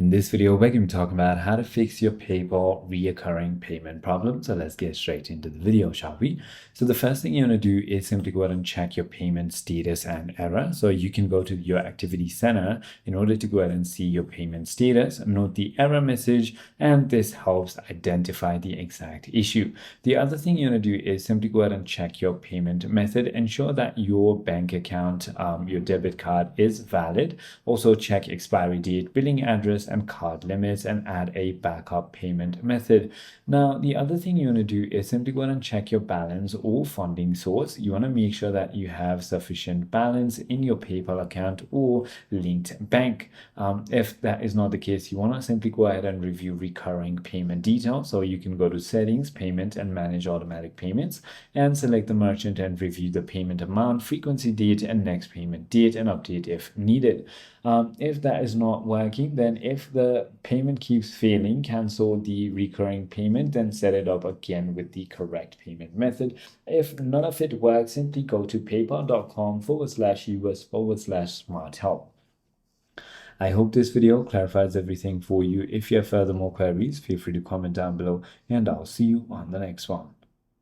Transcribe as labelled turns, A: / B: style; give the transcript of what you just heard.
A: In this video, we're going to be talking about how to fix your PayPal reoccurring payment problem. So let's get straight into the video, shall we? So the first thing you want to do is simply go ahead and check your payment status and error. So you can go to your activity center in order to go ahead and see your payment status, note the error message, and this helps identify the exact issue. The other thing you want to do is simply go ahead and check your payment method, ensure that your bank account, your debit card is valid. Also check expiry date, billing address, and card limits, and add a backup payment method. Now, the other thing you want to do is simply go ahead and check your balance or funding source. You want to make sure that you have sufficient balance in your PayPal account or linked bank. If that is not the case, you want to simply go ahead and review recurring payment details. So you can go to settings, payment, and manage automatic payments, and select the merchant and review the payment amount, frequency, date, and next payment date, and update if needed. If that is not working, then if the payment keeps failing, cancel the recurring payment, then set it up again with the correct payment method. If none of it works, simply go to paypal.com/us/smart help. I hope this video clarifies everything for you. If you have further more queries, feel free to comment down below, and I'll see you on the next one.